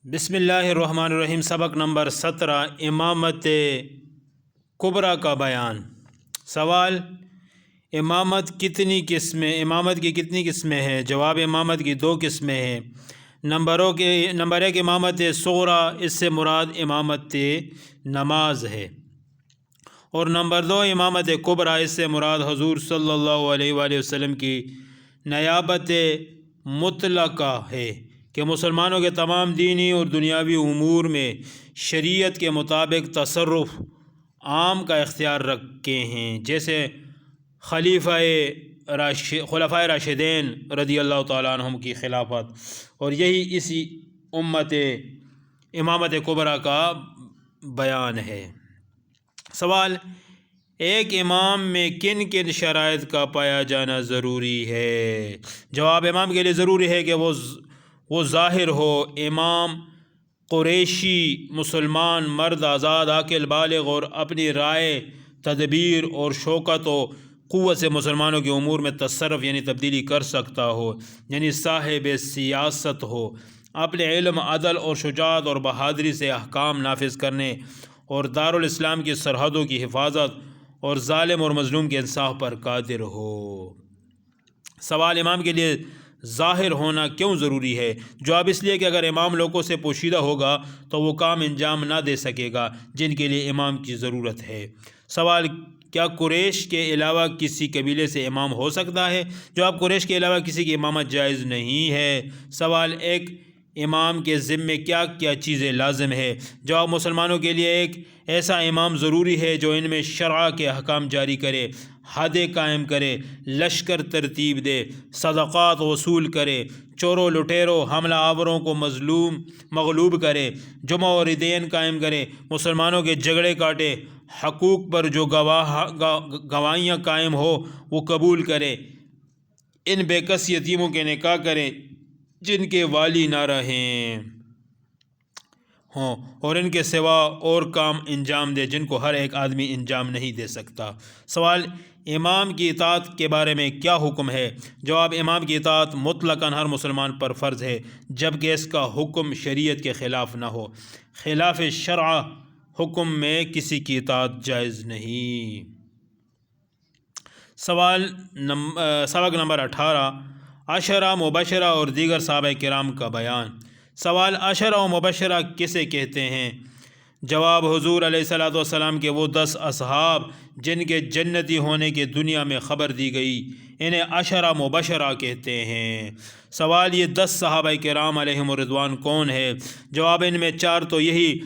بسم اللہ الرحمن الرحیم۔ سبق نمبر 17 امامت کبریٰ کا بیان۔ سوال: امامت کتنی قسمیں امامت کی کتنی قسمیں ہیں؟ جواب: امامت کی 2 قسمیں ہیں۔ نمبر 1 امامت صغریٰ، اس سے مراد امامت نماز ہے، اور نمبر 2 امامت کبریٰ، اس سے مراد حضور صلی اللہ علیہ وآلہ وسلم کی نیابت مطلقہ ہے کہ مسلمانوں کے تمام دینی اور دنیاوی امور میں شریعت کے مطابق تصرف عام کا اختیار رکھے ہیں، جیسے خلفائے راشدین رضی اللہ تعالیٰ عنہم کی خلافت، اور یہی اسی امامت کبریٰ کا بیان ہے۔ سوال: ایک امام میں کن کن شرائط کا پایا جانا ضروری ہے؟ جواب: امام کے لیے ضروری ہے کہ وہ ظاہر ہو، امام قریشی، مسلمان، مرد، آزاد، عاقل، بالغ اور اپنی رائے، تدبیر اور شوکت و قوت سے مسلمانوں کے امور میں تصرف یعنی تبدیلی کر سکتا ہو، یعنی صاحب سیاست ہو، اپنے علم، عدل اور شجاعت اور بہادری سے احکام نافذ کرنے اور دارالاسلام کی سرحدوں کی حفاظت اور ظالم اور مظلوم کے انصاف پر قادر ہو۔ سوال: امام کے لیے ظاہر ہونا کیوں ضروری ہے؟ جواب: اس لیے کہ اگر امام لوگوں سے پوشیدہ ہوگا تو وہ کام انجام نہ دے سکے گا جن کے لیے امام کی ضرورت ہے۔ سوال: کیا قریش کے علاوہ کسی قبیلے سے امام ہو سکتا ہے؟ جواب: قریش کے علاوہ کسی کی امامت جائز نہیں ہے۔ سوال: ایک امام کے ذمے کیا کیا چیزیں لازم ہے؟ جواب: مسلمانوں کے لیے ایک ایسا امام ضروری ہے جو ان میں شرع کے احکام جاری کرے، حدیں قائم کرے، لشکر ترتیب دے، صدقات وصول کرے، چوروں لٹیروں حملہ آوروں کو مغلوب کرے، جمعہ اور عیدین قائم کرے، مسلمانوں کے جھگڑے کاٹے، حقوق پر جو گواہیاں قائم ہو وہ قبول کرے، ان بے کس یتیموں کے نکاح کرے جن کے والی نہ رہیں ہوں، اور ان کے سوا اور کام انجام دے جن کو ہر ایک آدمی انجام نہیں دے سکتا۔ سوال: امام کی اطاعت کے بارے میں کیا حکم ہے؟ جواب: امام کی اطاعت مطلقاً ہر مسلمان پر فرض ہے جبکہ اس کا حکم شریعت کے خلاف نہ ہو۔ خلاف شرع حکم میں کسی کی اطاعت جائز نہیں۔ سبق نمبر 18 عشرہ مبشرہ اور دیگر صحابہ کرام کا بیان۔ سوال: عشرہ مبشرہ کسے کہتے ہیں؟ جواب: حضور علیہ الصلوۃ والسلام کے وہ 10 اصحاب جن کے جنتی ہونے کی دنیا میں خبر دی گئی، انہیں عشرہ مبشرہ کہتے ہیں۔ سوال: یہ 10 صحابہ کرام علیہم الرضوان کون ہے؟ جواب: ان میں 4 تو یہی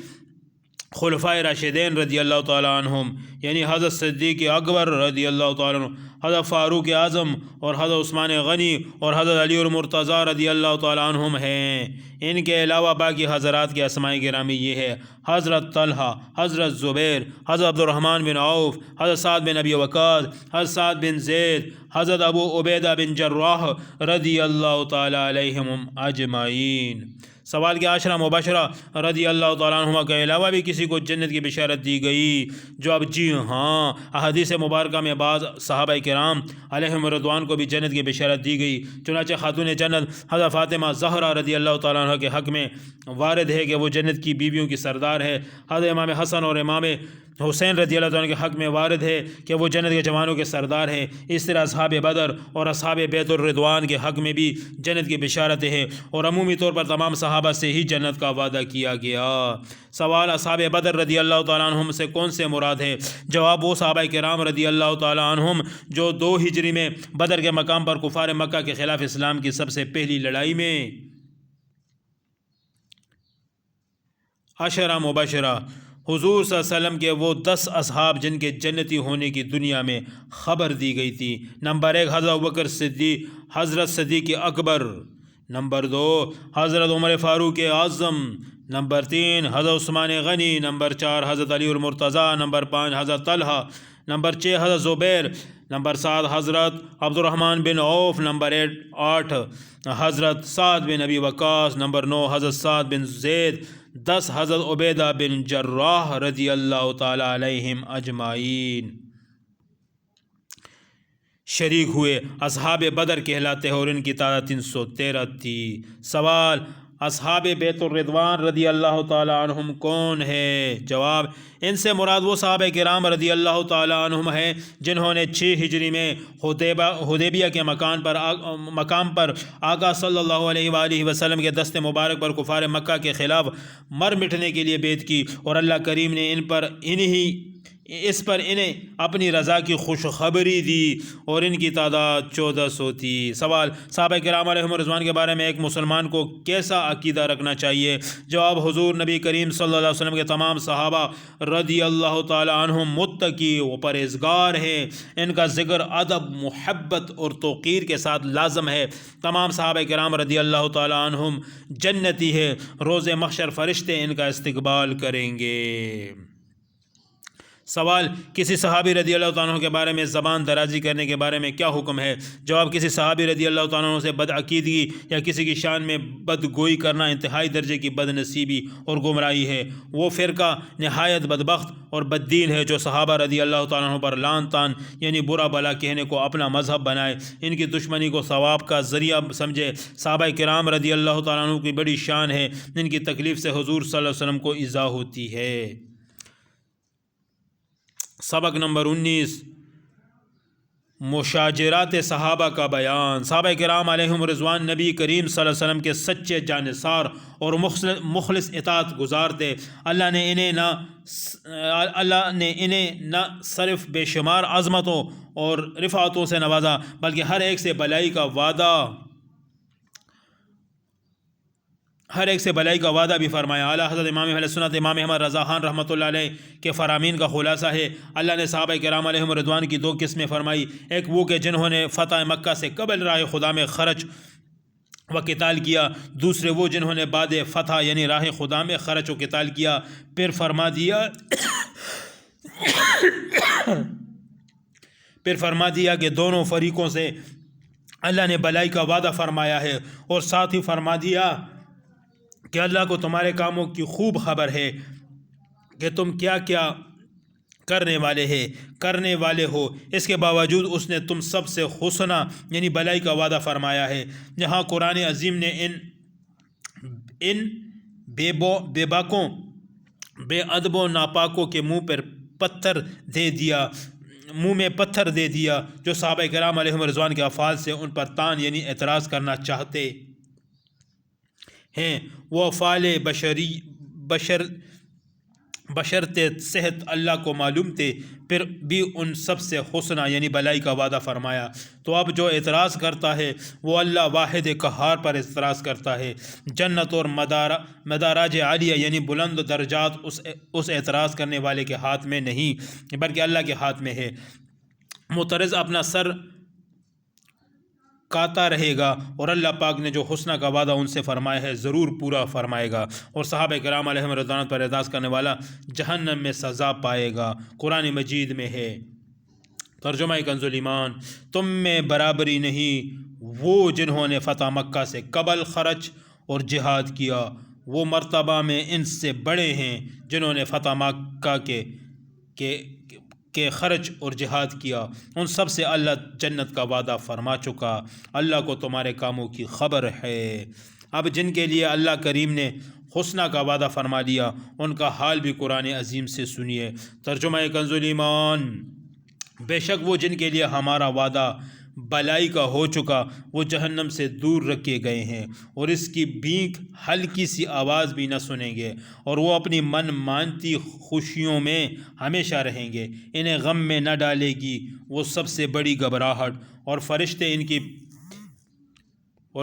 خلفائے راشدین رضی اللہ تعالیٰ عنہم، یعنی حضرت صدیق اکبر رضی اللہ تعالیٰ عنہ، حضرت فاروق اعظم اور حضرت عثمان غنی اور حضرت علی المرتضیٰ رضی اللہ تعالیٰ عنہم ہیں۔ ان کے علاوہ باقی حضرات کے اسماء گرامی یہ ہے: حضرت طلحہ، حضرت زبیر، حضرت عبد الرحمن بن عوف، حضرت سعد بن ابی وقاص، حضرت سعد بن زید، حضرت ابو عبیدہ بن جراح رضی اللہ تعالیٰ علیہم اجمعین۔ سوال: کہ عشرہ مبشرہ رضی اللہ تعالیٰ عنہما کے علاوہ بھی کسی کو جنت کی بشارت دی گئی؟ جواب: جی ہاں، احادیث مبارکہ میں بعض صحابہ کرام علیہم الرضوان کو بھی جنت کی بشارت دی گئی۔ چنانچہ خاتون جنت حضرت فاطمہ زہرا رضی اللہ تعالیٰ عنہ کے حق میں وارد ہے کہ وہ جنت کی بیویوں کی سردار ہے۔ حضرت امام حسن اور امام حسین رضی اللہ تعالیٰ عنہ کے حق میں وارد ہے کہ وہ جنت کے جوانوں کے سردار ہیں۔ اس طرح اصحاب بدر اور اصحاب بیت الرضوان کے حق میں بھی جنت کی بشارتیں ہیں، اور عمومی طور پر تمام صحابہ سے ہی جنت کا وعدہ کیا گیا۔ سوال: اصحاب بدر رضی اللہ تعالیٰ عنہم سے کون سے مراد ہے؟ جواب: وہ صحابہ کرام رضی اللہ تعالیٰ عنہم جو 2 ہجری میں بدر کے مقام پر کفار مکہ کے خلاف اسلام کی سب سے پہلی لڑائی میں عشرہ مبشرہ حضور صلی اللہ علیہ وسلم کے وہ 10 اصحاب جن کے جنتی ہونے کی دنیا میں خبر دی گئی تھی۔ نمبر 1 حضرت ابوبکر صدیق، حضرت صدیق اکبر۔ نمبر 2 حضرت عمر فاروق اعظم۔ نمبر 3 حضرت عثمان غنی۔ نمبر 4 حضرت علی المرتضیٰ۔ نمبر 5 حضرت طلحہ۔ نمبر 6 حضرت زبیر۔ نمبر 7 حضرت عبد الرحمن بن عوف۔ نمبر 8 حضرت سعد بن ابی وقاص۔ نمبر 9 حضرت سعد بن زید۔ 10 حضرت عبیدہ بن جراح رضی اللہ تعالیٰ علیہم اجمعین شریک ہوئے، اصحاب بدر کہلاتے ہیں، اور ان کی تعداد 313 تھی۔ سوال: اصحاب بیت الرضوان رضی اللہ تعالیٰ عنہم کون ہے؟ جواب، ان سے مراد وہ صحابہ کرام رضی اللہ تعالیٰ عنہم ہیں جنہوں نے 6 ہجری میں حدیبیہ کے مقام پر آقا صلی اللہ علیہ وآلہ وسلم کے دست مبارک پر کفار مکہ کے خلاف مر مٹنے کے لیے بیعت کی، اور اللہ کریم نے اس پر انہیں اپنی رضا کی خوشخبری دی، اور ان کی تعداد 1400 تھی۔ سوال، صحابہ کرام علیہم رضوان کے بارے میں ایک مسلمان کو کیسا عقیدہ رکھنا چاہیے؟ جواب، حضور نبی کریم صلی اللہ علیہ وسلم کے تمام صحابہ رضی اللہ تعالی عنہم متقی و پرہیزگار ہیں، ان کا ذکر ادب، محبت اور توقیر کے ساتھ لازم ہے۔ تمام صحابہ کرام رضی اللہ تعالی عنہم جنتی ہے، روز محشر فرشتے ان کا استقبال کریں گے۔ سوال، کسی صحابی رضی اللہ تعالیٰ عنہ کے بارے میں زبان درازی کرنے کے بارے میں کیا حکم ہے؟ جواب، کسی صحابی رضی اللہ تعالیٰ عنہ سے بدعقیدگی یا کسی کی شان میں بدگوئی کرنا انتہائی درجے کی بد نصیبی اور گمراہی ہے۔ وہ فرقہ نہایت بدبخت اور بددین ہے جو صحابہ رضی اللہ تعالیٰ عنہ پر لعن طعن یعنی برا بھلا کہنے کو اپنا مذہب بنائے، ان کی دشمنی کو ثواب کا ذریعہ سمجھے۔ صحابہ کرام رضی اللہ تعالیٰ عنہ کی بڑی شان ہے، ان کی تکلیف سے حضور صلی اللہ علیہ وسلم کو ایذا ہوتی ہے۔ سبق نمبر 19، مشاجرات صحابہ کا بیان۔ صحابہ کرام علیہم رضوان نبی کریم صلی اللہ علیہ وسلم کے سچے جانثار اور مخلص اطاعت گزار تھے۔ اللہ نے انہیں نہ صرف بے شمار عظمتوں اور رفعتوں سے نوازا بلکہ ہر ایک سے بھلائی کا وعدہ بھی فرمایا۔ اعلیٰ حضرت امام اہل سنت امام احمد رضا خان رحمۃ اللہ علیہ کے فرامین کا خلاصہ ہے، اللہ نے صحابہ کرام علیہم رضوان کی 2 قسمیں فرمائی، ایک وہ کہ جنہوں نے فتح مکہ سے قبل راہ خدا میں خرچ و قتال کیا، دوسرے وہ جنہوں نے بعد فتح یعنی راہ خدا میں خرچ و قتال کیا۔ پھر فرما دیا کہ دونوں فریقوں سے اللہ نے بھلائی کا وعدہ فرمایا ہے، اور ساتھ ہی فرما دیا کہ اللہ کو تمہارے کاموں کی خوب خبر ہے کہ تم کیا کیا کرنے والے ہو، اس کے باوجود اس نے تم سب سے حسنہ یعنی بھلائی کا وعدہ فرمایا ہے۔ جہاں قرآن عظیم نے ان بے باکوں، بے ادبوں، ناپاکوں کے منہ میں پتھر دے دیا جو صحابہ کرام علیہم رضوان کے افعال سے ان پر طعن یعنی اعتراض کرنا چاہتے ہیں، وہ افعال بشرط صحت اللہ کو معلوم تھے، پھر بھی ان سب سے حسنہ یعنی بھلائی کا وعدہ فرمایا۔ تو اب جو اعتراض کرتا ہے وہ اللہ واحد قہار پر اعتراض کرتا ہے۔ جنت اور مدارج عالیہ یعنی بلند درجات اس اعتراض کرنے والے کے ہاتھ میں نہیں بلکہ اللہ کے ہاتھ میں ہے۔ معترض اپنا سر کاتا رہے گا، اور اللہ پاک نے جو حسنہ کا وعدہ ان سے فرمایا ہے ضرور پورا فرمائے گا، اور صحابہ کرام علیہم رضوان پر اعتراض کرنے والا جہنم میں سزا پائے گا۔ قرآن مجید میں ہے۔ ترجمہ کنز ایمان، تم میں برابری نہیں، وہ جنہوں نے فتح مکہ سے قبل خرچ اور جہاد کیا وہ مرتبہ میں ان سے بڑے ہیں جنہوں نے فتح مکہ کے خرچ اور جہاد کیا، ان سب سے اللہ جنت کا وعدہ فرما چکا، اللہ کو تمہارے کاموں کی خبر ہے۔ اب جن کے لیے اللہ کریم نے حسنہ کا وعدہ فرما دیا ان کا حال بھی قرآن عظیم سے سنیے۔ ترجمہ کنز ایمان، بے شک وہ جن کے لیے ہمارا وعدہ بھلائی کا ہو چکا وہ جہنم سے دور رکھے گئے ہیں، اور اس کی بینک ہلکی سی آواز بھی نہ سنیں گے، اور وہ اپنی من مانتی خوشیوں میں ہمیشہ رہیں گے، انہیں غم میں نہ ڈالے گی وہ سب سے بڑی گھبراہٹ، اور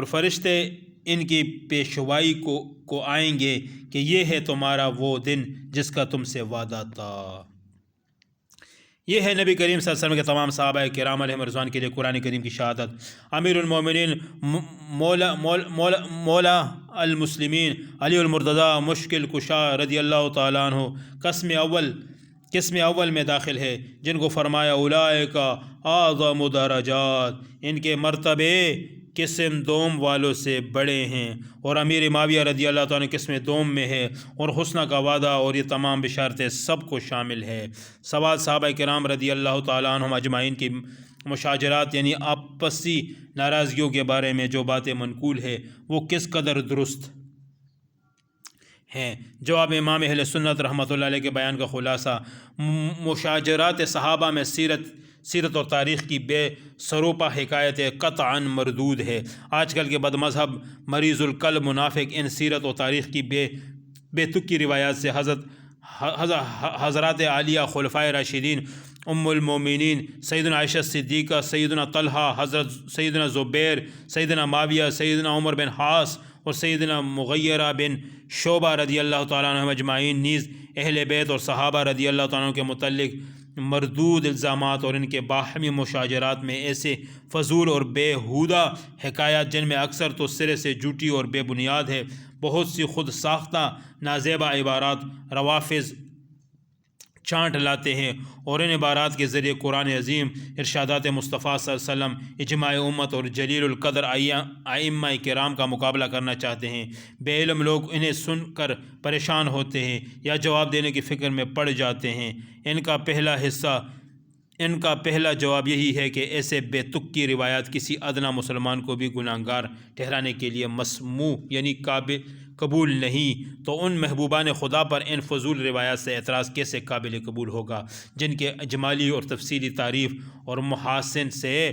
فرشتے ان کی پیشوائی کو آئیں گے کہ یہ ہے تمہارا وہ دن جس کا تم سے وعدہ تھا۔ یہ ہے نبی کریم صلی اللہ علیہ وسلم کے تمام صحابہ کرام علیہم رضوان کے لیے قرآن کریم کی شہادت۔ امیر المومنین مولا المسلمین علی المرتضیٰ مشکل کشا رضی اللہ تعالیٰ عنہ قسم اول میں داخل ہے، جن کو فرمایا اولئک اعظم درجات، ان کے مرتبے قسم دوم والوں سے بڑے ہیں، اور امیر معاویہ رضی اللہ تعالیٰ عنہ قسم دوم میں ہے، اور حسنہ کا وعدہ اور یہ تمام بشارتیں سب کو شامل ہے۔ سوال، صحابہ کرام رضی اللہ تعالیٰ عنہم اجمعین کی مشاجرات یعنی آپسی ناراضگیوں کے بارے میں جو باتیں منقول ہے وہ کس قدر درست ہیں۔ جواب امام اہل سنت رحمۃ اللہ علیہ کے بیان کا خلاصہ، مشاجرات صحابہ میں سیرت اور تاریخ کی بے سروپا حکایت قطعاً مردود ہے۔ آج کل کے بد مذہب مریض القلب منافق ان سیرت و تاریخ کی بے تکی روایات سے حضرات عالیہ خلفائے راشدین، ام المومنین سیدنا عائشہ صدیقہ، سیدنا طلحہ، حضرت سیدنا زبیر، سیدنا معاویہ، سیدنا عمر بن حاص اور سیدنا مغیرہ بن شعبہ رضی اللہ تعالیٰ عنہ اجمعین نیز اہل بیت اور صحابہ رضی اللہ تعالیٰ عنہ کے متعلق مردود الزامات اور ان کے باہمی مشاجرات میں ایسے فضول اور بیہودہ حکایات جن میں اکثر تو سرے سے جھوٹی اور بے بنیاد ہے، بہت سی خود ساختہ نازیبہ عبارات روافظ چانٹ لاتے ہیں اور ان عبارات کے ذریعے قرآن عظیم، ارشادات مصطفیٰ صلی اللہ علیہ وسلم، اجماع امت اور جلیل القدر ائمہ کرام کا مقابلہ کرنا چاہتے ہیں۔ بے علم لوگ انہیں سن کر پریشان ہوتے ہیں یا جواب دینے کی فکر میں پڑ جاتے ہیں۔ ان کا پہلا جواب یہی ہے کہ ایسے بے تک کی روایات کسی ادنا مسلمان کو بھی گناہ گار ٹھہرانے کے لیے مسموع یعنی قبول نہیں، تو ان محبوبان خدا پر ان فضول روایات سے اعتراض کیسے قابل قبول ہوگا جن کے اجمالی اور تفصیلی تعریف اور محاسن سے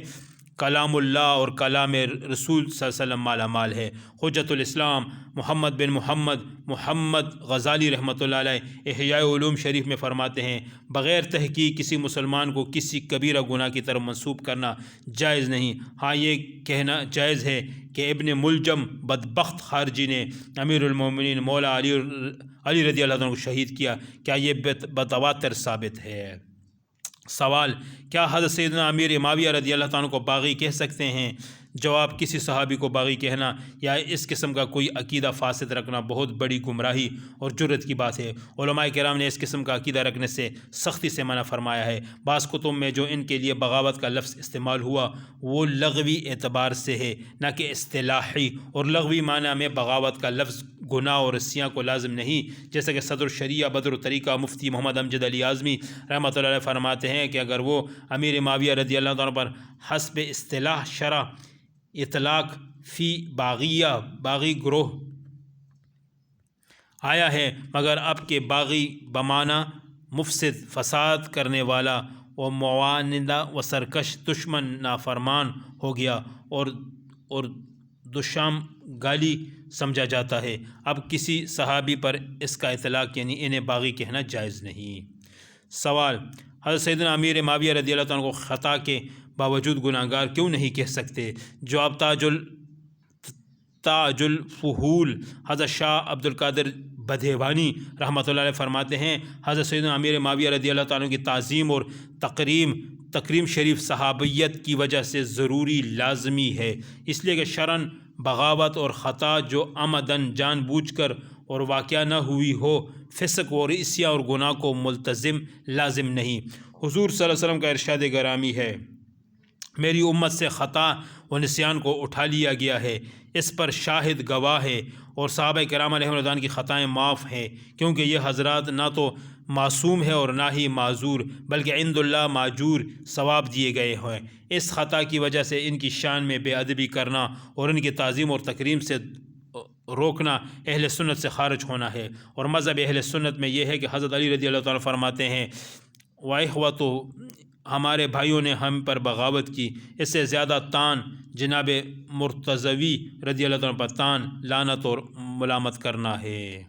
کلام اللہ اور کلام رسول صلی اللہ علیہ وسلم مالا مال ہے۔ حجت الاسلام محمد بن محمد غزالی رحمۃ اللہ علیہ احیاء علوم شریف میں فرماتے ہیں، بغیر تحقیق کسی مسلمان کو کسی کبیرہ گناہ کی طرف منسوب کرنا جائز نہیں۔ ہاں یہ کہنا جائز ہے کہ ابن ملجم بدبخت خارجی نے امیر المومنین مولا علی رضی اللہ عنہ کو شہید کیا، کیا یہ بتواتر ثابت ہے؟ سوال، کیا حضرت سیدنا امیر معاویہ رضی اللہ عنہ کو باغی کہہ سکتے ہیں؟ جواب، کسی صحابی کو باغی کہنا یا اس قسم کا کوئی عقیدہ فاسد رکھنا بہت بڑی گمراہی اور جرت کی بات ہے۔ علماء کرام نے اس قسم کا عقیدہ رکھنے سے سختی سے منع فرمایا ہے۔ بعض کتب میں جو ان کے لیے بغاوت کا لفظ استعمال ہوا وہ لغوی اعتبار سے ہے نہ کہ اصطلاحی، اور لغوی معنی میں بغاوت کا لفظ گناہ اور عصیاں کو لازم نہیں، جیسا کہ صدر الشریعہ بدر الطریقہ مفتی محمد امجد علی اعظمی رحمۃ اللہ علیہ فرماتے ہیں کہ اگر وہ امیر معاویہ رضی اللہ عنہ پر حسب اصطلاح شرع اطلاق فی باغیہ باغی گروہ آیا ہے، مگر اب کے باغی بمعنی مفسد، فساد کرنے والا و معاندہ و سرکش، دشمن، نافرمان ہو گیا اور دشام گالی سمجھا جاتا ہے۔ اب کسی صحابی پر اس کا اطلاق یعنی انہیں باغی کہنا جائز نہیں۔ سوال، حضرت سیدنا امیر معاویہ رضی اللہ عنہ کو خطا کے باوجود گناہ گار کیوں نہیں کہہ سکتے؟ جواب، تاج الفحول حضرت شاہ عبد القادر بدھیوانی رحمۃ اللہ علیہ فرماتے ہیں، حضرت سیدنا امیر معاویہ رضی اللہ عنہ کی تعظیم اور تکریم شریف صحابیت کی وجہ سے ضروری لازمی ہے، اس لیے کہ شرعاً بغاوت اور خطا جو عمدن جان بوجھ کر اور واقعہ نہ ہوئی ہو، فسق اور عصیاں اور گناہ کو ملتزم لازم نہیں۔ حضور صلی اللہ علیہ وسلم کا ارشاد گرامی ہے، میری امت سے خطا و نسیان کو اٹھا لیا گیا ہے، اس پر شاہد گواہ ہے، اور صحابہ کرام علیہم رضوان کی خطائیں معاف ہیں، کیونکہ یہ حضرات نہ تو معصوم ہے اور نہ ہی معذور، بلکہ عند اللہ ماجور ثواب دیے گئے ہیں۔ اس خطا کی وجہ سے ان کی شان میں بے ادبی کرنا اور ان کی تعظیم اور تکریم سے روکنا اہل سنت سے خارج ہونا ہے، اور مذہب اہل سنت میں یہ ہے کہ حضرت علی رضی اللہ تعالیٰ فرماتے ہیں، وَإِخْوَتُ، ہمارے بھائیوں نے ہم پر بغاوت کی، اس سے زیادہ تان جناب مرتضوی رضی اللہ عنہ پر تان، لعنت اور ملامت کرنا ہے۔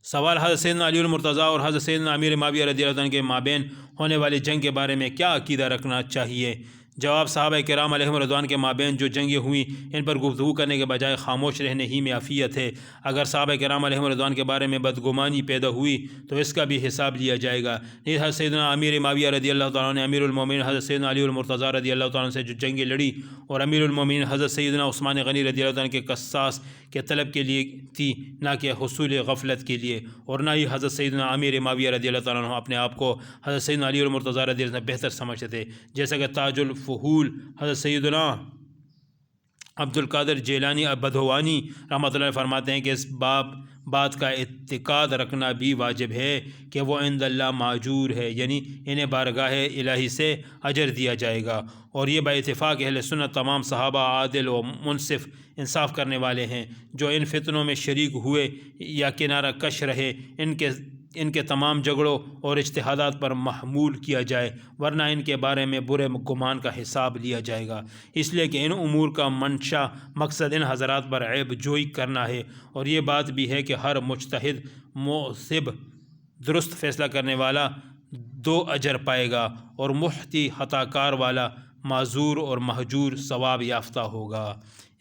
سوال، حضرت سیدنا علی المرتضیٰ اور حضرت سیدنا امیر معاویہ رضی اللہ عنہ کے مابین ہونے والی جنگ کے بارے میں کیا عقیدہ رکھنا چاہیے؟ جواب، صحابہ کرام علیہم رضوان کے مابین جو جنگیں ہوئیں ان پر گفتگو کرنے کے بجائے خاموش رہنے ہی میں عافیت ہے۔ اگر صحابہ کرام علیہم رضوان کے بارے میں بدگمانی پیدا ہوئی تو اس کا بھی حساب لیا جائے گا۔ نیز حضرت سیدنا امیر معاویہ رضی اللہ تعالیٰ نے امیر المومنین حضرت سیدنا علی المرتضیٰ رضی اللہ تعالیٰ سے جو جنگیں لڑی اور امیر المومنین حضرت سیدنا عثمان غنی رضی اللہ عنہ کے قصاص کے طلب کے لیے تھی، نہ کہ حصول غفلت کے لیے، اور نہ ہی حضرت سیدنا امیر معاویہ رضی اللہ تعالیٰ اپنے آپ کو حضرت سیدنا علی المرتضیٰ رضی اللہ عنہ بہتر سمجھتے تھے، جیسا کہ تاج الفحول حضرت سیدنا عبد القادر جیلانی بدھوانی رحمۃ اللہ علیہ فرماتے ہیں کہ اس بات کا اعتقاد رکھنا بھی واجب ہے کہ وہ عند اللہ معجور ہے، یعنی انہیں بارگاہ الہی سے اجر دیا جائے گا، اور یہ باتفاق اہل سنت تمام صحابہ عادل و منصف انصاف کرنے والے ہیں جو ان فتنوں میں شریک ہوئے یا کنارہ کش رہے، ان کے تمام جھگڑوں اور اجتہادات پر محمول کیا جائے، ورنہ ان کے بارے میں برے گمان کا حساب لیا جائے گا، اس لیے کہ ان امور کا منشا مقصد ان حضرات پر عیب جوئی کرنا ہے، اور یہ بات بھی ہے کہ ہر مجتہد محسب درست فیصلہ کرنے والا 2 اجر پائے گا، اور مخطئ خطا کار والا معذور اور مہجور ثواب یافتہ ہوگا۔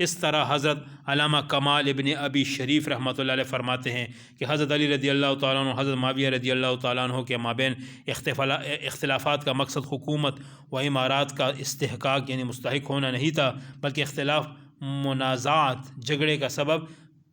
اس طرح حضرت علامہ کمال ابن ابی شریف رحمۃ اللہ علیہ فرماتے ہیں کہ حضرت علی رضی اللہ تعالیٰ عنہ حضرت معاویہ رضی اللہ تعالیٰ عنہ کے مابین اختلافات کا مقصد حکومت و امارات کا استحقاق یعنی مستحق ہونا نہیں تھا، بلکہ اختلاف منازعات جھگڑے کا سبب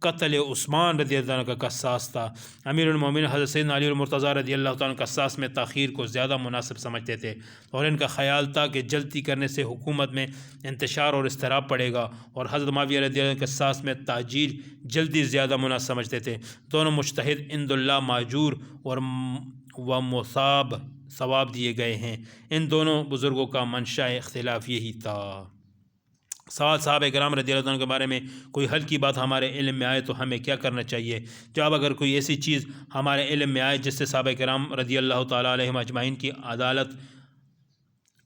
قتل عثمان رضی اللہ عنہ کا قصاص تھا۔ امیر المومنین حضرت سیدنا علی المرتضیٰ رضی اللہ تعالیٰ عنہ قصاص میں تاخیر کو زیادہ مناسب سمجھتے تھے، اور ان کا خیال تھا کہ جلدی کرنے سے حکومت میں انتشار اور اضطراب پڑے گا، اور حضرت معاویہ رضی اللہ عنہ قصاص میں تاجیل جلدی زیادہ مناسب سمجھتے تھے۔ دونوں مجتہد عند اللہ معجور اور مصاب ثواب دیے گئے ہیں۔ ان دونوں بزرگوں کا منشا اختلاف یہی تھا۔ سوال صحابہ کرام رضی اللہ عنہ کے بارے میں کوئی حل کی بات ہمارے علم میں آئے تو ہمیں کیا کرنا چاہیے؟ جواب: اگر کوئی ایسی چیز ہمارے علم میں آئے جس سے صحابہ کرام رضی اللہ تعالیٰ علیہم اجمعین کی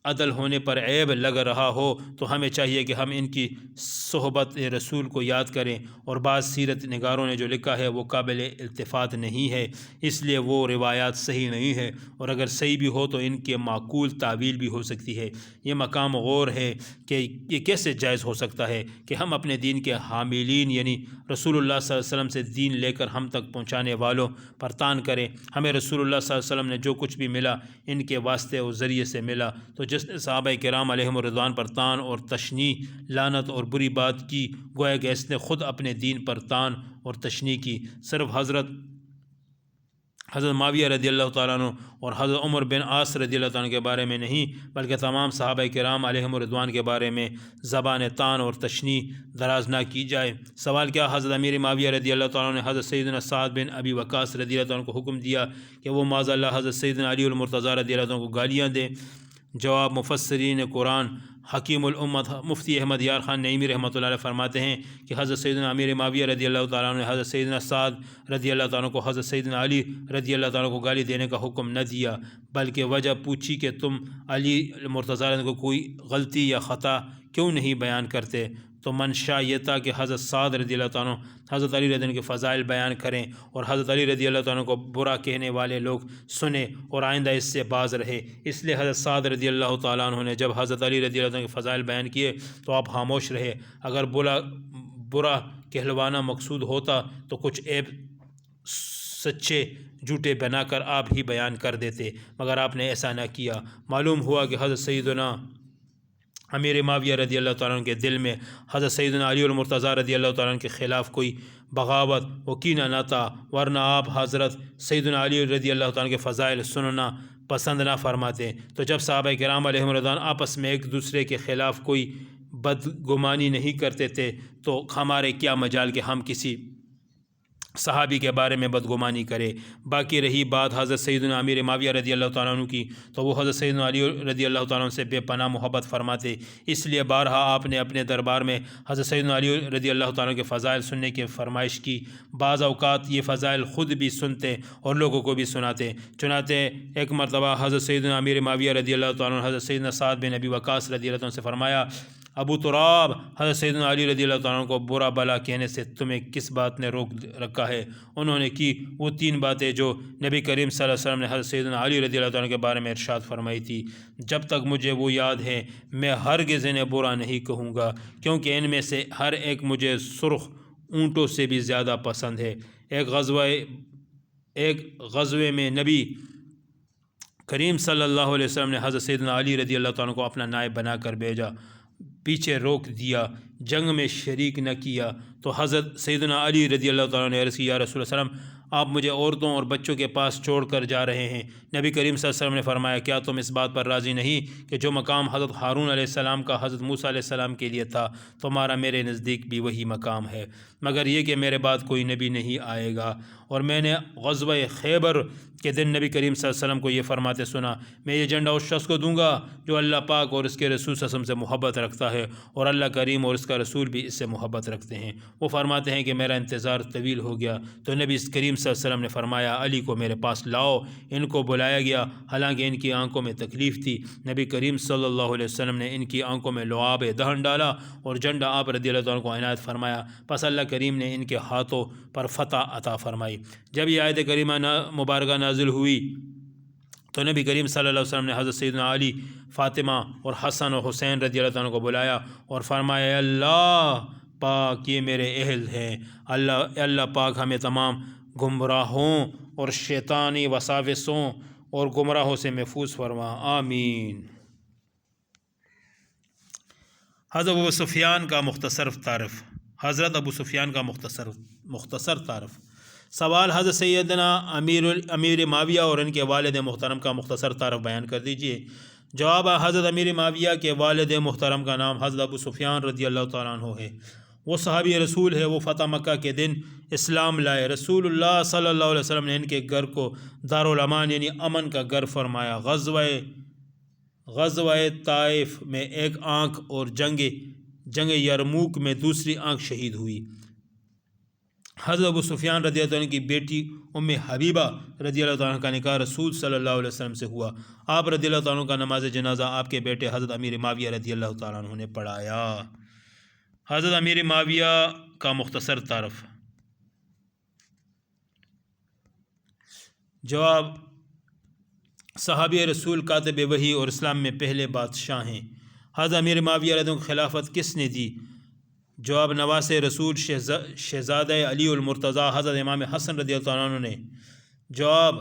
عدل ہونے پر عیب لگ رہا ہو تو ہمیں چاہیے کہ ہم ان کی صحبت رسول کو یاد کریں، اور بعض سیرت نگاروں نے جو لکھا ہے وہ قابل التفات نہیں ہے، اس لیے وہ روایات صحیح نہیں ہے، اور اگر صحیح بھی ہو تو ان کے معقول تعویل بھی ہو سکتی ہے۔ یہ مقام غور ہے کہ یہ کیسے جائز ہو سکتا ہے کہ ہم اپنے دین کے حاملین یعنی رسول اللہ صلی اللہ علیہ وسلم سے دین لے کر ہم تک پہنچانے والوں پر تان کریں۔ ہمیں رسول اللہ صلی اللہ علیہ وسلم نے جو کچھ بھی ملا ان کے واسطے اور ذریعے سے ملا، تو جس نے صحابہ کرام علیہم الرضوان پر تان اور تشنیع، لعنت اور بری بات کی، گویا کہ اس نے خود اپنے دین پر تان اور تشنیع کی۔ صرف حضرت معاویہ رضی اللہ تعالیٰ عنہ اور حضرت عمر بن عاص رضی اللہ تعالیٰ عنہ کے بارے میں نہیں بلکہ تمام صحابہ کرام علیہم الرضوان کے بارے میں زبان تان اور تشنیع دراز نہ کی جائے۔ سوال: کیا حضرت امیر معاویہ رضی اللہ تعالیٰ عنہ نے حضرت سیدنا سعد بن ابی وقاص رضی اللہ تعالیٰ عنہ کو حکم دیا کہ وہ معاذ اللہ حضرت سیدنا علی المرتضیٰ رضی اللہ عنہ کو گالیاں دیں؟ جواب: مفسرین قرآن حکیم الامت مفتی احمد یار خان نعیمی رحمۃ اللہ علیہ فرماتے ہیں کہ حضرت سیدنا امیر معاویہ رضی اللہ تعالیٰ عنہ نے حضرت سیدنا سعد رضی اللہ تعالیٰ عنہ کو حضرت سیدنا علی رضی اللہ تعالیٰ عنہ کو گالی دینے کا حکم نہ دیا، بلکہ وجہ پوچھی کہ تم علی مرتضیٰ کو کوئی غلطی یا خطا کیوں نہیں بیان کرتے؟ تو منشا یہ تھا کہ حضرت سعد رضی اللہ تعالیٰ عنہ حضرت علی رضی اللہ عنہ کے فضائل بیان کریں، اور حضرت علی رضی اللہ تعالیٰ عنہ کو برا کہنے والے لوگ سنیں اور آئندہ اس سے باز رہے۔ اس لیے حضرت سعد رضی اللہ تعالیٰ عنہ نے جب حضرت علی رضی اللہ عنہ کے فضائل بیان کیے تو آپ خاموش رہے۔ اگر برا کہلوانا مقصود ہوتا تو کچھ عیب سچے جھوٹے بنا کر آپ ہی بیان کر دیتے، مگر آپ نے ایسا نہ کیا۔ معلوم ہوا کہ حضرت سیدنا امیر معاویہ رضی اللہ تعالیٰ عنہ کے دل میں حضرت سیدنا علی المرتضیٰ رضی اللہ تعالیٰ عنہ کے خلاف کوئی بغاوت و کینہ نہ تھا، ورنہ آپ حضرت سیدنا علی رضی اللہ تعالیٰ عنہ کے فضائل سننا پسند نہ فرماتے۔ تو جب صحابہ کرام علیہم الرضوان آپس میں ایک دوسرے کے خلاف کوئی بدگمانی نہیں کرتے تھے تو ہمارے کیا مجال کہ ہم کسی صحابی کے بارے میں بدگمانی کرے۔ باقی رہی بات حضرت سیدنا امیر معاویہ رضی اللہ تعالیٰ عنہ کی، تو وہ حضرت سیدنا علی رضی اللہ تعالیٰ عنہ سے بے پناہ محبت فرماتے، اس لیے بارہا آپ نے اپنے دربار میں حضرت سیدنا علی رضی اللہ تعالیٰ عنہ کے فضائل سننے کی فرمائش کی۔ بعض اوقات یہ فضائل خود بھی سنتے اور لوگوں کو بھی سناتے۔ چنانچہ ایک مرتبہ حضرت سیدنا امیر معاویہ رضی اللہ تعالیٰ عنہ حضرت سیدنا سعد بن ابی وقاص رضی اللہ عنہ سے فرمایا: ابو تراب، حضرت سیدنا علی رضی اللہ تعالیٰ عنہ کو برا بلا کہنے سے تمہیں کس بات نے روک رکھا ہے؟ انہوں نے کی وہ 3 باتیں جو نبی کریم صلی اللہ علیہ وسلم نے حضرت سیدنا علی رضی اللہ تعالیٰ عنہ کے بارے میں ارشاد فرمائی تھی۔ جب تک مجھے وہ یاد ہے میں ہرگز انہیں برا نہیں کہوں گا، کیونکہ ان میں سے ہر ایک مجھے سرخ اونٹوں سے بھی زیادہ پسند ہے۔ ایک غزوے میں نبی کریم صلی اللہ علیہ وسلم نے حضرت سیدنا علی رضی اللہ تعالیٰ عنہ کو اپنا نائب بنا کر بھیجا، پیچھے روک دیا، جنگ میں شریک نہ کیا۔ تو حضرت سیدنا علی رضی اللہ تعالیٰ نے عرض کی: یا رسول اللہ صلی اللہ علیہ وسلم، آپ مجھے عورتوں اور بچوں کے پاس چھوڑ کر جا رہے ہیں۔ نبی کریم صلی اللہ علیہ وسلم نے فرمایا کیا تم اس بات پر راضی نہیں کہ جو مقام حضرت ہارون علیہ السلام کا حضرت موسیٰ علیہ السلام کے لیے تھا تمہارا میرے نزدیک بھی وہی مقام ہے، مگر یہ کہ میرے بعد کوئی نبی نہیں آئے گا۔ اور میں نے غزوہ خیبر کے دن نبی کریم صلی اللہ علیہ وسلم کو یہ فرماتے سنا، میں یہ جھنڈا اس شخص کو دوں گا جو اللہ پاک اور اس کے رسول صلی اللہ علیہ وسلم سے محبت رکھتا ہے اور اللہ کریم اور اس کا رسول بھی اس سے محبت رکھتے ہیں۔ وہ فرماتے ہیں کہ میرا انتظار طویل ہو گیا تو نبی کریم صلی اللہ علیہ وسلم نے فرمایا علی کو میرے پاس لاؤ۔ ان کو بلایا گیا، حالانکہ ان کی آنکھوں میں تکلیف تھی۔ نبی کریم صلی اللہ علیہ وسلم نے ان کی آنکھوں میں لعاب دہن ڈالا اور جھنڈا آپ رضی اللہ عنہ کو عنایت فرمایا، پس اللہ کریم نے ان کے ہاتھوں پر فتح عطا فرمائی۔ جب یہ آیت کریمہ مبارکہ نازل ہوئی تو نبی کریم صلی اللہ علیہ وسلم نے حضرت سیدنا علی، فاطمہ اور حسن و حسین رضی اللہ عنہ کو بلایا اور فرمایا اے اللہ پاک یہ میرے اہل ہیں، اللہ پاک ہمیں تمام گمراہوں اور شیطانی وساوسوں اور گمراہوں سے محفوظ فرما، آمین۔ حضرت ابو سفیان کا مختصر تعارف۔ حضرت ابو سفیان کا مختصر تعارف۔ سوال، حضرت سیدنا امیر معاویہ اور ان کے والد محترم کا مختصر تعارف بیان کر دیجیے۔ جواب، حضرت امیر معاویہ کے والد محترم کا نام حضرت ابو سفیان رضی اللہ تعالیٰ عنہ ہے۔ وہ صحابی رسول ہے۔ وہ فتح مکہ کے دن اسلام لائے۔ رسول اللہ صلی اللہ علیہ وسلم نے ان کے گھر کو دارالامان یعنی امن کا گھر فرمایا۔ غزوہ طائف میں ایک آنکھ اور جنگ یرموک میں دوسری آنکھ شہید ہوئی۔ حضرت ابو سفیان رضی اللہ عنہ کی بیٹی ام حبیبہ رضی اللہ عنہ کا نکاح رسول صلی اللہ علیہ وسلم سے ہوا۔ آپ رضی اللہ عنہ کا نماز جنازہ آپ کے بیٹے حضرت امیر معاویہ رضی اللہ تعالیٰ عنہ نے پڑھایا۔ حضرت امیر معاویہ کا مختصر تعارف۔ جواب، صحابی رسول، کاتب وحی اور اسلام میں پہلے بادشاہ ہیں۔ حضرت امیر معاویہ رضی اللہ عنہ کو خلافت کس نے دی؟ جواب، نواس رسول شہزادہ علی المرتضیٰ حضرت امام حسن رضی اللہ عنہ نے۔ جواب،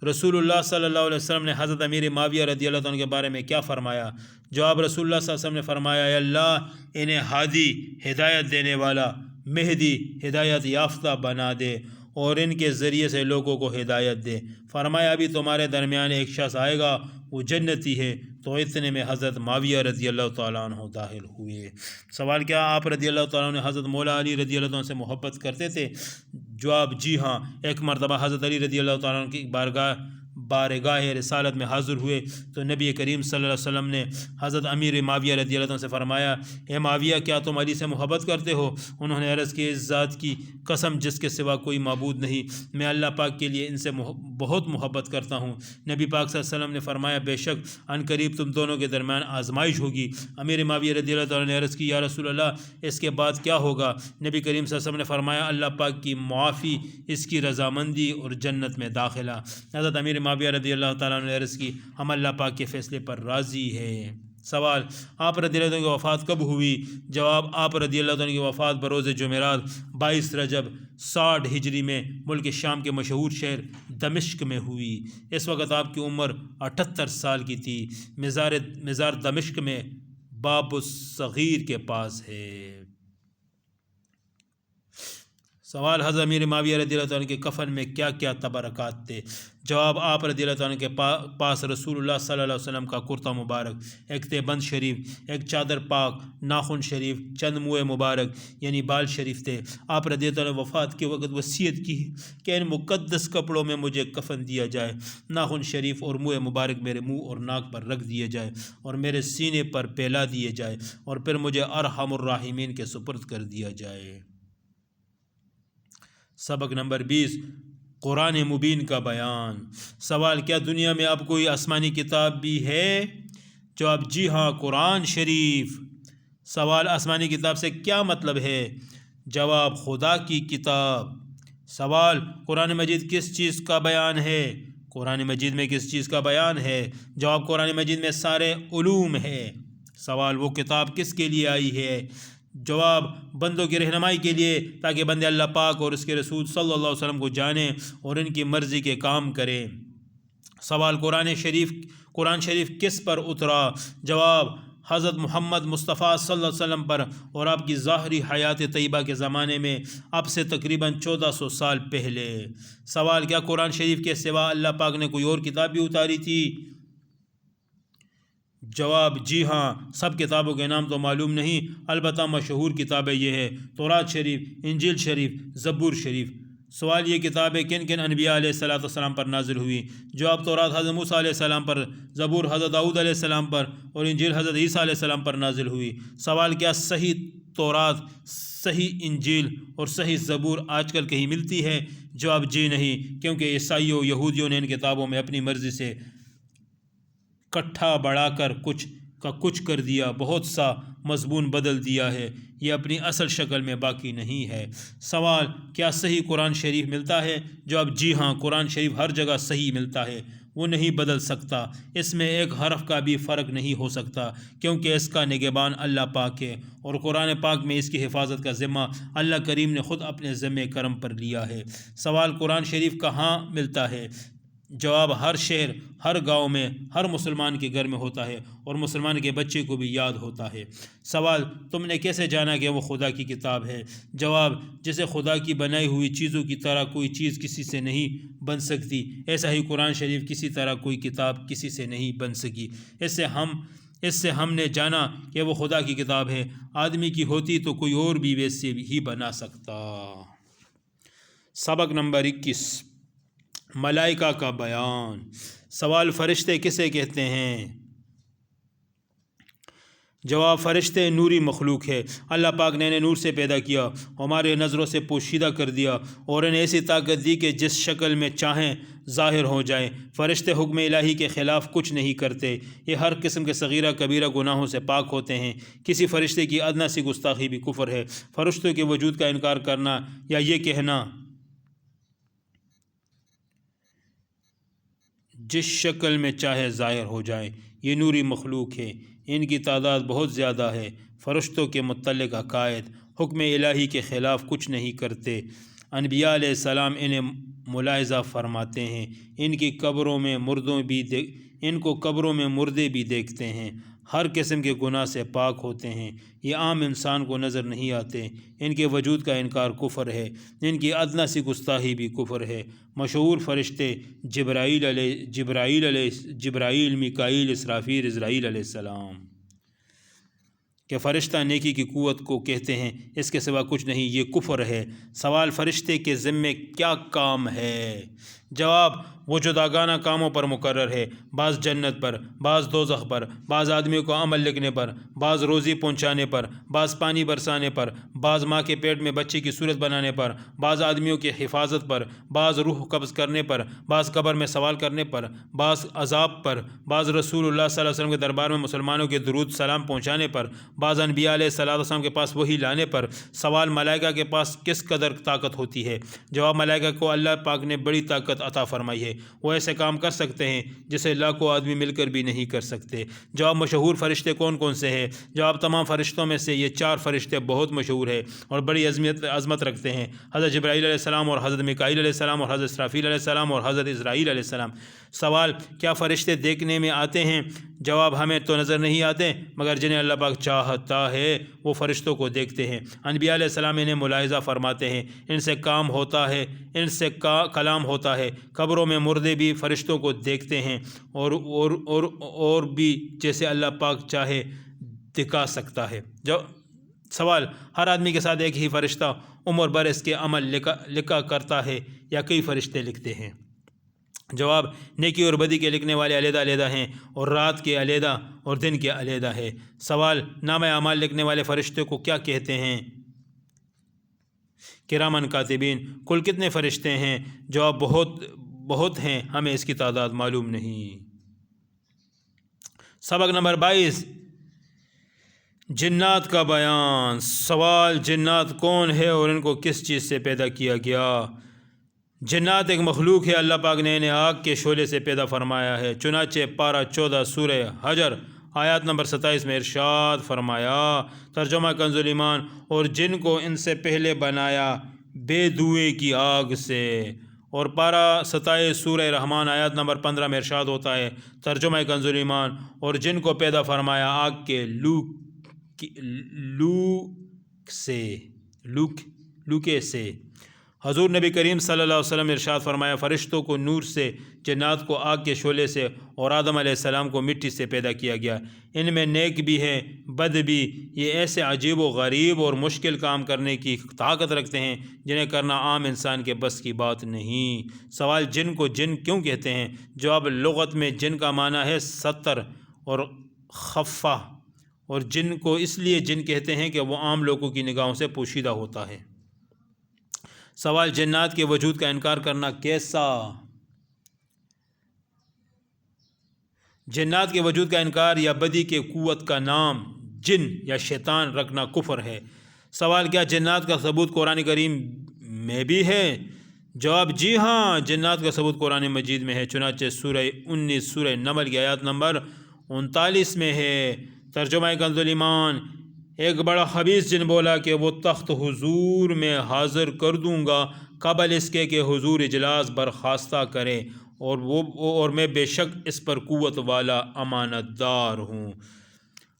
رسول اللہ صلی اللہ علیہ وسلم نے حضرت امیر معاویہ رضی اللہ عنہ کے بارے میں کیا فرمایا؟ جواب، رسول اللہ صلی اللہ علیہ وسلم نے فرمایا اے اللہ انہیں ہادی ہدایت دینے والا، مہدی ہدایت یافتہ بنا دے اور ان کے ذریعے سے لوگوں کو ہدایت دے۔ فرمایا ابھی تمہارے درمیان ایک شخص آئے گا وہ جنتی ہے، تو اتنے میں حضرت معاویہ رضی اللہ تعالیٰ عنہ داخل ہوئے۔ سوال، کیا آپ رضی اللہ تعالیٰ عنہ حضرت مولا علی رضی اللہ عنہ سے محبت کرتے تھے؟ جواب، جی ہاں۔ ایک مرتبہ حضرت علی رضی اللہ تعالیٰ عنہ کی بارگاہ رسالت میں حاضر ہوئے تو نبی کریم صلی اللہ علیہ وسلم نے حضرت امیر معاویہ رضی اللہ عنہ سے فرمایا اے معاویہ کیا تم علی سے محبت کرتے ہو؟ انہوں نے عرض کی اس ذات کی قسم جس کے سوا کوئی معبود نہیں، میں اللہ پاک کے لیے ان سے بہت محبت کرتا ہوں۔ نبی پاک صلی اللہ علیہ وسلم نے فرمایا بے شک عن قریب تم دونوں کے درمیان آزمائش ہوگی۔ امیر معاویہ رضی اللہ تعالیٰ نے عرض کی یا رسول اللہ اس کے بعد کیا ہوگا؟ نبی کریم صلی اللہ علیہ وسلم نے فرمایا اللہ پاک کی معافی، اس کی رضامندی اور جنت میں داخلہ۔ حضرت امیر معاویہ رضی اللہ تعالیٰ نے عرض کی ہم اللہ پاک کے فیصلے پر راضی ہیں۔ سوال، آپ رضی اللہ عنہ کی وفات کب ہوئی؟ جواب، آپ رضی اللہ عنہ کی وفات بروز جمعرات 22 رجب 60 ہجری میں ملک شام کے مشہور شہر دمشق میں ہوئی۔ اس وقت آپ کی عمر 78 سال کی تھی۔ مزار دمشق میں باب الصغیر کے پاس ہے۔ سوال، حضرت امیر معاویہ رضی اللہ عنہ کے کفن میں کیا کیا تبرکات تھے؟ جواب، آپ رضی اللہ عنہ کے پاس رسول اللہ صلی اللہ علیہ وسلم کا کرتا مبارک، ایک تہبند شریف، ایک چادر پاک، ناخن شریف، چند موئے مبارک یعنی بال شریف تھے۔ آپ رضی اللہ عنہ وفات کے وقت وصیت کی کہ ان مقدس کپڑوں میں مجھے کفن دیا جائے، ناخن شریف اور موئے مبارک میرے منہ اور ناک پر رکھ دیے جائے اور میرے سینے پر پھیلا دیے جائے اور پھر مجھے ارحم الراحمین کے سپرد کر دیا جائے۔ سبق نمبر 20، قرآن مبین کا بیان۔ سوال، کیا دنیا میں اب کوئی آسمانی کتاب بھی ہے؟ جواب، جی ہاں، قرآن شریف۔ سوال، آسمانی کتاب سے کیا مطلب ہے؟ جواب، خدا کی کتاب۔ سوال، قرآن مجید کس چیز کا بیان ہے؟ قرآن مجید میں کس چیز کا بیان ہے؟ جواب، قرآن مجید میں سارے علوم ہے۔ سوال، وہ کتاب کس کے لیے آئی ہے؟ جواب، بندوں کی رہنمائی کے لیے تاکہ بندے اللہ پاک اور اس کے رسول صلی اللہ علیہ وسلم کو جانیں اور ان کی مرضی کے کام کریں۔ سوال، قرآن شریف کس پر اترا؟ جواب، حضرت محمد مصطفیٰ صلی اللہ علیہ وسلم پر اور آپ کی ظاہری حیات طیبہ کے زمانے میں اب سے تقریباً 1400 سال پہلے۔ سوال، کیا قرآن شریف کے سوا اللہ پاک نے کوئی اور کتاب بھی اتاری تھی؟ جواب، جی ہاں، سب کتابوں کے نام تو معلوم نہیں، البتہ مشہور کتابیں یہ ہیں: تورات شریف، انجیل شریف، زبور شریف۔ سوال، یہ کتابیں کن کن انبیاء علیہ السلام پر نازل ہوئی؟ جواب، تورات حضرت موسیٰ علیہ السلام پر، زبور حضرت داؤد علیہ السلام پر اور انجیل حضرت عیسیٰ علیہ السلام پر نازل ہوئی۔ سوال، کیا صحیح تورات، صحیح انجیل اور صحیح زبور آج کل کہیں ملتی ہے؟ جواب، جی نہیں، کیونکہ عیسائیوں یہودیوں نے ان کتابوں میں اپنی مرضی سے کٹھا بڑھا کر کچھ کا کچھ کر دیا، بہت سا مضمون بدل دیا ہے، یہ اپنی اصل شکل میں باقی نہیں ہے۔ سوال، کیا صحیح قرآن شریف ملتا ہے؟ جواب، جی ہاں، قرآن شریف ہر جگہ صحیح ملتا ہے، وہ نہیں بدل سکتا، اس میں ایک حرف کا بھی فرق نہیں ہو سکتا، کیونکہ اس کا نگہبان اللہ پاک ہے، اور قرآن پاک میں اس کی حفاظت کا ذمہ اللہ کریم نے خود اپنے ذمہ کرم پر لیا ہے۔ سوال، قرآن شریف کہاں ملتا ہے؟ جواب، ہر شہر، ہر گاؤں میں، ہر مسلمان کے گھر میں ہوتا ہے، اور مسلمان کے بچے کو بھی یاد ہوتا ہے۔ سوال، تم نے کیسے جانا کہ وہ خدا کی کتاب ہے؟ جواب، جیسے خدا کی بنائی ہوئی چیزوں کی طرح کوئی چیز کسی سے نہیں بن سکتی، ایسا ہی قرآن شریف کسی طرح کوئی کتاب کسی سے نہیں بن سکی۔ اس سے ہم نے جانا کہ وہ خدا کی کتاب ہے، آدمی کی ہوتی تو کوئی اور بھی ویسے ہی بنا سکتا۔ سبق نمبر 21، ملائکہ کا بیان۔ سوال، فرشتے کسے کہتے ہیں؟ جواب، فرشتے نوری مخلوق ہے، اللہ پاک نے انہیں نور سے پیدا کیا، ہمارے نظروں سے پوشیدہ کر دیا اور انہیں ایسی طاقت دی کہ جس شکل میں چاہیں ظاہر ہو جائیں۔ فرشتے حکم الہی کے خلاف کچھ نہیں کرتے، یہ ہر قسم کے صغیرہ کبیرہ گناہوں سے پاک ہوتے ہیں۔ کسی فرشتے کی ادنیٰ سی گستاخی بھی کفر ہے۔ فرشتوں کے وجود کا انکار کرنا یا یہ کہنا جس شکل میں چاہے ظاہر ہو جائیں، یہ نوری مخلوق ہے، ان کی تعداد بہت زیادہ ہے۔ فرشتوں کے متعلق عقائد، حکم الہی کے خلاف کچھ نہیں کرتے۔ انبیاء علیہ السلام انہیں ملاحظہ فرماتے ہیں، ان کو قبروں میں مردے بھی دیکھتے ہیں، ہر قسم کے گناہ سے پاک ہوتے ہیں، یہ عام انسان کو نظر نہیں آتے۔ ان کے وجود کا انکار کفر ہے، ان کی ادنیٰ سی گستاخی بھی کفر ہے۔ مشہور فرشتے جبرائیل، میکائیل، اسرافیل، عزرائیل علیہ السلام۔ کہ فرشتہ نیکی کی قوت کو کہتے ہیں، اس کے سوا کچھ نہیں، یہ کفر ہے۔ سوال، فرشتے کے ذمے کیا کام ہے؟ جواب، وہ جداگانہ کاموں پر مقرر ہے، بعض جنت پر، بعض دوزخ پر، بعض آدمیوں کو عمل لکھنے پر، بعض روزی پہنچانے پر، بعض پانی برسانے پر، بعض ماں کے پیٹ میں بچے کی صورت بنانے پر، بعض آدمیوں کی حفاظت پر، بعض روح قبض کرنے پر، بعض قبر میں سوال کرنے پر، بعض عذاب پر، بعض رسول اللہ صلی اللہ علیہ وسلم کے دربار میں مسلمانوں کے درود سلام پہنچانے پر، بعض انبیاء علیہ السلام کے پاس وحی لانے پر۔ سوال، ملائکہ کے پاس کس قدر طاقت ہوتی ہے؟ جواب، ملائکہ کو اللہ پاک نے بڑی طاقت عطا فرمائی ہے، وہ ایسے کام کر سکتے ہیں جسے لاکھوں آدمی مل کر بھی نہیں کر سکتے۔ جواب، مشہور فرشتے کون کون سے ہیں؟ جواب، تمام فرشتوں میں سے یہ 4 فرشتے بہت مشہور ہیں اور بڑی عظمت رکھتے ہیں: حضرت جبرائیل علیہ السلام اور حضرت میکائیل علیہ السلام اور حضرت اسرافیل علیہ السلام اور حضرت عزرائیل علیہ السلام۔ سوال، کیا فرشتے دیکھنے میں آتے ہیں؟ جواب، ہمیں تو نظر نہیں آتے، مگر جنہیں اللہ پاک چاہتا ہے وہ فرشتوں کو دیکھتے ہیں۔ انبیاء علیہ السلام انہیں ملاحظہ فرماتے ہیں، ان سے کام ہوتا ہے، ان سے کلام ہوتا ہے۔ قبروں میں مردے بھی فرشتوں کو دیکھتے ہیں اور بھی جیسے اللہ پاک چاہے دکھا سکتا ہے۔ سوال، ہر آدمی کے ساتھ ایک ہی فرشتہ عمر بھر اس کے عمل لکھا کرتا ہے یا کئی فرشتے لکھتے ہیں؟ جواب، نیکی اور بدی کے لکھنے والے علیحدہ علیحدہ ہیں اور رات کے علیحدہ اور دن کے علیحدہ ہے۔ سوال، نامہ اعمال لکھنے والے فرشتے کو کیا کہتے ہیں؟ کرامن کاتبین۔ کل کتنے فرشتے ہیں؟ جواب، بہت ہیں، ہمیں اس کی تعداد معلوم نہیں۔ سبق نمبر 22، جنات کا بیان۔ سوال، جنات کون ہے اور ان کو کس چیز سے پیدا کیا گیا؟ جنات ایک مخلوق ہے، اللہ پاک نے انہیں آگ کے شعلے سے پیدا فرمایا ہے۔ چنانچہ پارہ 14 سورہ حجر آیات نمبر 27 میں ارشاد فرمایا، ترجمہ کنز الایمان، اور جن کو ان سے پہلے بنایا بے دھوئے کی آگ سے، اور پارہ 27 سورہ رحمان آیات نمبر 15 میں ارشاد ہوتا ہے ترجمہ کنز ایمان، اور جن کو پیدا فرمایا آگ کے لوکے سے۔ حضور نبی کریم صلی اللہ علیہ وسلم نے ارشاد فرمایا فرشتوں کو نور سے، جنات کو آگ کے شعلے سے، اور آدم علیہ السلام کو مٹی سے پیدا کیا گیا۔ ان میں نیک بھی ہیں، بد بھی۔ یہ ایسے عجیب و غریب اور مشکل کام کرنے کی طاقت رکھتے ہیں جنہیں کرنا عام انسان کے بس کی بات نہیں۔ سوال، جن کو جن کیوں کہتے ہیں؟ جواب، لغت میں جن کا معنی ہے ستر اور خفہ، اور جن کو اس لیے جن کہتے ہیں کہ وہ عام لوگوں کی نگاہوں سے پوشیدہ ہوتا ہے۔ سوال، جنات کے وجود کا انکار کرنا کیسا؟ جنات کے وجود کا انکار یا بدی کے قوت کا نام جن یا شیطان رکھنا کفر ہے۔ سوال، کیا جنات کا ثبوت قرآن کریم میں بھی ہے؟ جواب، جی ہاں، جنات کا ثبوت قرآن مجید میں ہے، چنانچہ سورہ 19 سورہ نمل کی آیات نمبر 39 میں ہے۔ ترجمہ کنز ایمان، ایک بڑا خبیث جن بولا کہ وہ تخت حضور میں حاضر کر دوں گا قبل اس کے کہ حضور اجلاس برخاستہ کریں، اور میں بے شک اس پر قوت والا امانت دار ہوں۔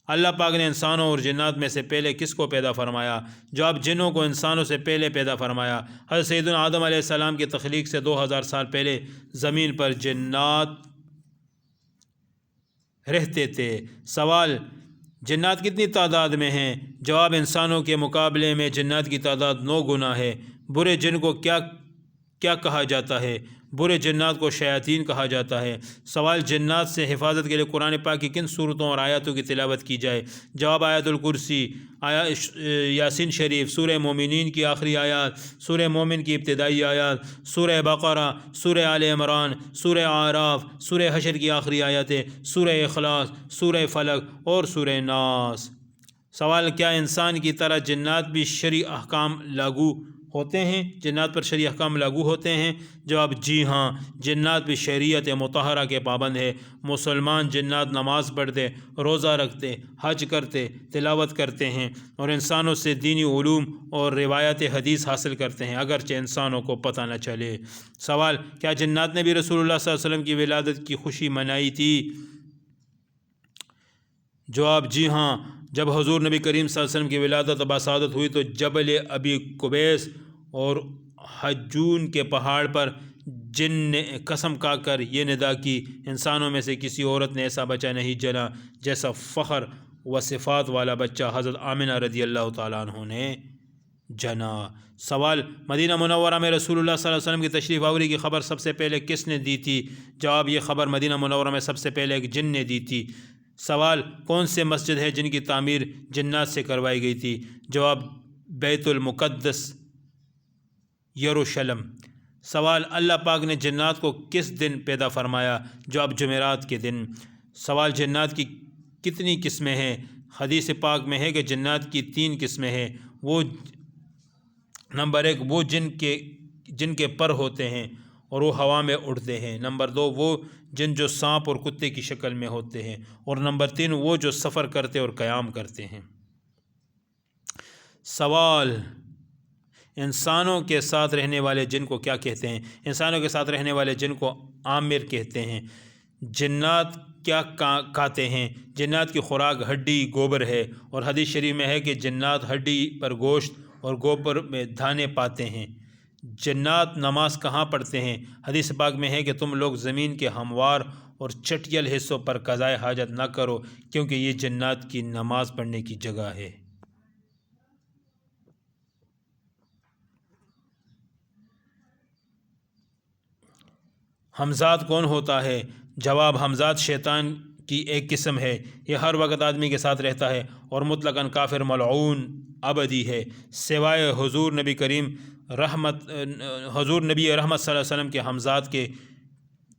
اللہ پاک نے انسانوں اور جنات میں سے پہلے کس کو پیدا فرمایا؟ جواب، جنوں کو انسانوں سے پہلے پیدا فرمایا۔ حضرت سیدنا آدم علیہ السلام کی تخلیق سے 2000 سال پہلے زمین پر جنات رہتے تھے۔ سوال، جنات کتنی تعداد میں ہیں؟ جواب، انسانوں کے مقابلے میں جنات کی تعداد 9 گنا ہے۔ برے جن کو کیا کہا جاتا ہے؟ برے جنات کو شیاطین کہا جاتا ہے۔ سوال، جنات سے حفاظت کے لیے قرآن پاک کی کن صورتوں اور آیاتوں کی تلاوت کی جائے؟ جواب، آیت الکرسی، یاسین شریف، سورہ مومنین کی آخری آیات، سورہ مومن کی ابتدائی آیات، سورہ بقرہ، سورہ آل عمران، سورہ اعراف، سورہ حشر کی آخری آیاتیں، سورہ اخلاص، سورہ فلق اور سورہ ناس۔ سوال، کیا انسان کی طرح جنات بھی شرعی احکام لاگو ہوتے ہیں؟ جنات پر شرعی احکام لاگو ہوتے ہیں؟ جواب، جی ہاں، جنات بھی شریعت مطہرہ کے پابند ہے۔ مسلمان جنات نماز پڑھتے، روزہ رکھتے، حج کرتے، تلاوت کرتے ہیں، اور انسانوں سے دینی علوم اور روایت حدیث حاصل کرتے ہیں، اگرچہ انسانوں کو پتہ نہ چلے۔ سوال، کیا جنات نے بھی رسول اللہ صلی اللہ علیہ وسلم کی ولادت کی خوشی منائی تھی؟ جواب، جی ہاں، جب حضور نبی کریم صلی اللہ علیہ وسلم کی ولادت بسعادت ہوئی تو جبل ابی قبیس اور حجون کے پہاڑ پر جن نے قسم کھا کر یہ ندا کی، انسانوں میں سے کسی عورت نے ایسا بچہ نہیں جنا جیسا فخر و صفات والا بچہ حضرت آمنہ رضی اللہ تعالیٰ عنہ نے جنا۔ سوال، مدینہ منورہ میں رسول اللہ صلی اللہ علیہ وسلم کی تشریف آوری کی خبر سب سے پہلے کس نے دی تھی؟ جواب، یہ خبر مدینہ منورہ میں سب سے پہلے ایک جن نے دی تھی۔ سوال، کون سے مسجد ہے جن کی تعمیر جنات سے کروائی گئی تھی؟ جواب، بیت المقدس، یروشلم۔ سوال، اللہ پاک نے جنات کو کس دن پیدا فرمایا؟ جواب، جمعرات کے دن۔ سوال، جنات کی کتنی قسمیں ہیں؟ حدیث پاک میں ہے کہ جنات کی 3 قسمیں ہیں۔ وہ نمبر 1 وہ جن کے پر ہوتے ہیں اور وہ ہوا میں اڑتے ہیں۔ نمبر 2 وہ جن جو سانپ اور کتے کی شکل میں ہوتے ہیں، اور نمبر 3 وہ جو سفر کرتے اور قیام کرتے ہیں۔ سوال، انسانوں کے ساتھ رہنے والے جن کو کیا کہتے ہیں؟ انسانوں کے ساتھ رہنے والے جن کو عامر کہتے ہیں۔ جنات کیا کھاتے ہیں؟ جنات کی خوراک ہڈی گوبر ہے، اور حدیث شریف میں ہے کہ جنات ہڈی پر گوشت اور گوبر میں دانے پاتے ہیں۔ جنات نماز کہاں پڑھتے ہیں؟ حدیث پاک میں ہے کہ تم لوگ زمین کے ہموار اور چٹیل حصوں پر قضائے حاجت نہ کرو، کیونکہ یہ جنات کی نماز پڑھنے کی جگہ ہے۔ حمزاد کون ہوتا ہے؟ جواب، حمزاد شیطان کی ایک قسم ہے۔ یہ ہر وقت آدمی کے ساتھ رہتا ہے اور مطلقاً کافر ملعون ابدی ہے، سوائے حضور نبی رحمت صلی اللہ علیہ وسلم کے حمزاد کے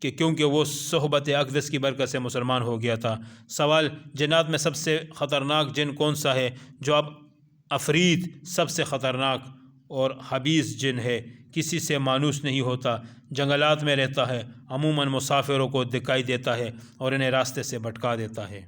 کیونکہ وہ صحبت اقدس کی برکت سے مسلمان ہو گیا تھا۔ سوال، جنات میں سب سے خطرناک جن کون سا ہے؟ جواب، عفریت سب سے خطرناک اور خبیث جن ہے، کسی سے مانوس نہیں ہوتا، جنگلات میں رہتا ہے، عموماً مسافروں کو دکھائی دیتا ہے اور انہیں راستے سے بھٹکا دیتا ہے۔